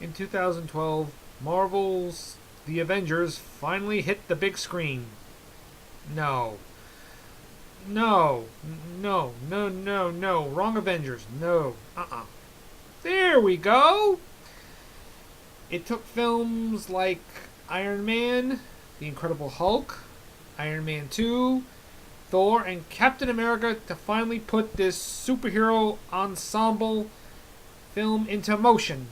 In 2012, Marvel's The Avengers finally hit the big screen. No. No. No. Wrong Avengers. No. There we go! It took films like Iron Man, The Incredible Hulk, Iron Man 2, Thor, and Captain America to finally put this superhero ensemble film into motion.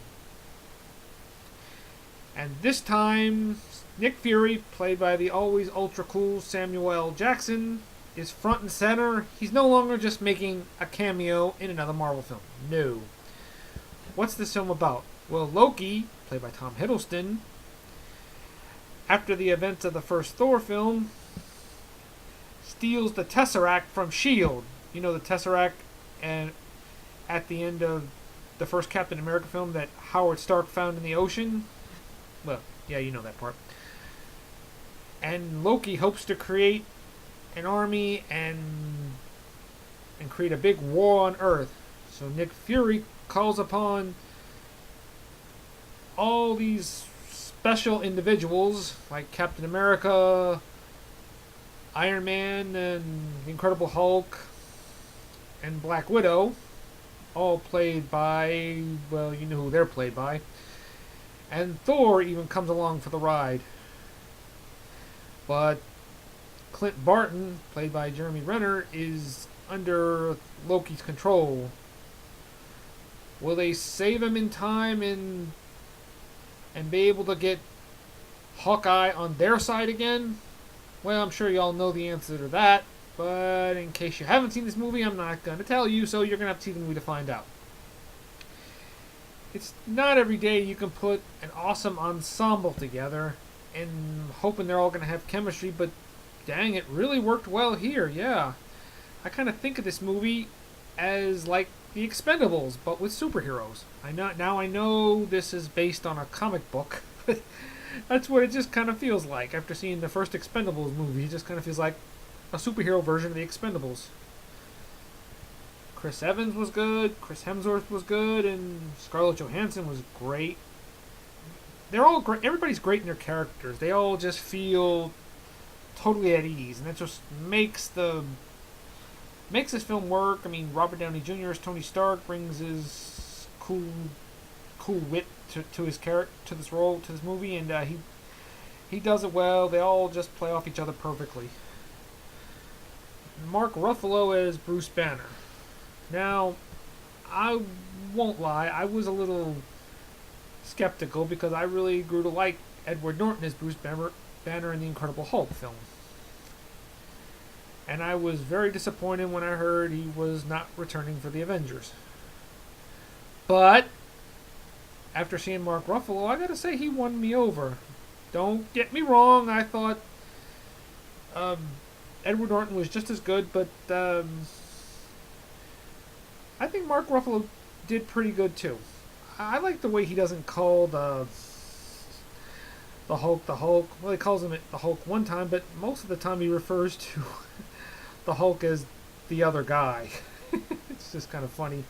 And this time, Nick Fury, played by the always ultra cool Samuel L. Jackson, is front and center. He's no longer just making a cameo in another Marvel film. No. What's this film about? Well, Loki, played by Tom Hiddleston, after the events of the first Thor film, steals the Tesseract from S.H.I.E.L.D. You know the Tesseract, and at the end of the first Captain America film that Howard Stark found in the ocean? Well, yeah, you know that part. And Loki hopes to create an army and create a big war on Earth. So Nick Fury calls upon all these special individuals like Captain America, Iron Man, and the Incredible Hulk, and Black Widow, all played by, well, you know who they're played by. And Thor even comes along for the ride. But Clint Barton, played by Jeremy Renner, is under Loki's control. Will they save him in time and be able to get Hawkeye on their side again? Well, I'm sure y'all know the answer to that, but in case you haven't seen this movie, I'm not going to tell you, so you're going to have to see the movie to find out. It's not every day you can put an awesome ensemble together and hoping they're all going to have chemistry, but dang, it really worked well here, yeah. I kind of think of this movie as like The Expendables, but with superheroes. I know this is based on a comic book, but that's what it just kind of feels like. After seeing the first Expendables movie, it just kind of feels like a superhero version of The Expendables. Chris Evans was good, Chris Hemsworth was good, and Scarlett Johansson was great. They're all great. Everybody's great in their characters. They all just feel totally at ease, and that just makes this film work. I mean, Robert Downey Jr. as Tony Stark brings his cool wit to his character, to this role, to this movie, and he does it well. They all just play off each other perfectly. Mark Ruffalo as Bruce Banner. Now, I won't lie, I was a little skeptical because I really grew to like Edward Norton as Bruce Banner in the Incredible Hulk film. And I was very disappointed when I heard he was not returning for the Avengers. But after seeing Mark Ruffalo, I gotta say he won me over. Don't get me wrong, I thought Edward Norton was just as good, but I think Mark Ruffalo did pretty good too. I like the way he doesn't call the Hulk the Hulk. Well, he calls him the Hulk one time, but most of the time he refers to the Hulk as the other guy. It's just kind of funny.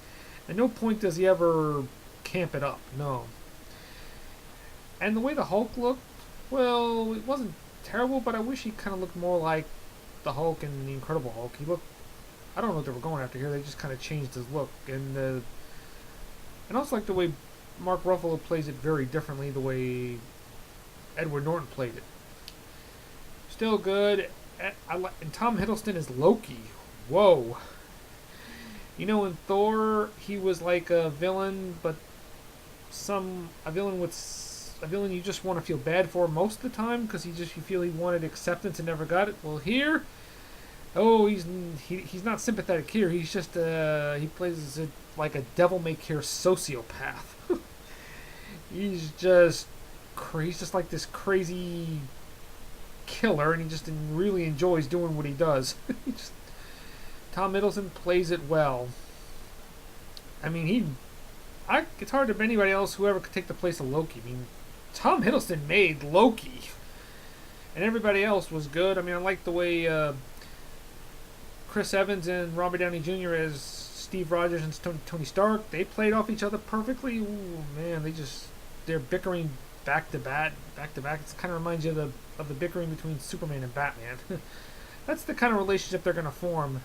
At no point does he ever camp it up. No. And the way the Hulk looked, well, it wasn't terrible, but I wish he kind of looked more like the Hulk in the Incredible Hulk. He looked, I don't know what they were going after here. They just kind of changed his look, and also like the way Mark Ruffalo plays it very differently the way Edward Norton played it. Still good. And Tom Hiddleston is Loki. Whoa. You know, in Thor, he was like a villain, but a villain you just want to feel bad for most of the time because you feel he wanted acceptance and never got it. Well, here, he's not sympathetic here. He's just he plays like a devil-may-care sociopath. he's just like this crazy killer, and he just really enjoys doing what he does. Tom Hiddleston plays it well. I mean, it's hard to anybody else whoever could take the place of Loki. I mean, Tom Hiddleston made Loki, and everybody else was good. I mean, I like the way Chris Evans and Robert Downey Jr. as Steve Rogers and Tony Stark, they played off each other perfectly. Ooh, man, they just they're bickering back to back. It kind of reminds you of the bickering between Superman and Batman. That's the kind of relationship they're going to form.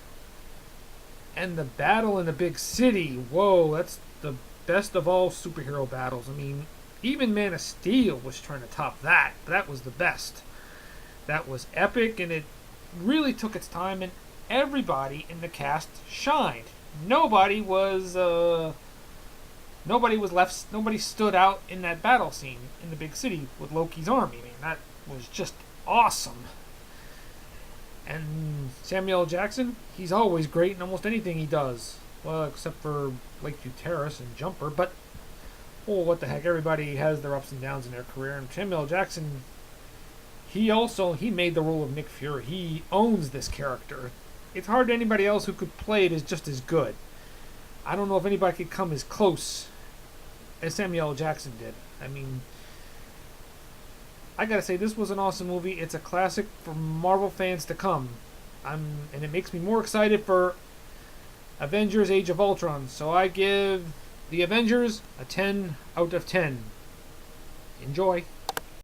And the battle in the big city, whoa, that's the best of all superhero battles. I mean, even Man of Steel was trying to top that. That was the best. That was epic, and it really took its time, and everybody in the cast shined. Nobody was left. Nobody stood out in that battle scene in the big city with Loki's army. I mean, that was just awesome. And Samuel L. Jackson, he's always great in almost anything he does. Well, except for Lakeview Terrace and Jumper. But, oh, what the heck. Everybody has their ups and downs in their career. And Samuel L. Jackson, he made the role of Nick Fury. He owns this character. It's hard to anybody else who could play it is just as good. I don't know if anybody could come as close as Samuel L. Jackson did. I mean, I gotta say, this was an awesome movie. It's a classic for Marvel fans to come. And it makes me more excited for Avengers Age of Ultron. So I give the Avengers a 10 out of 10. Enjoy.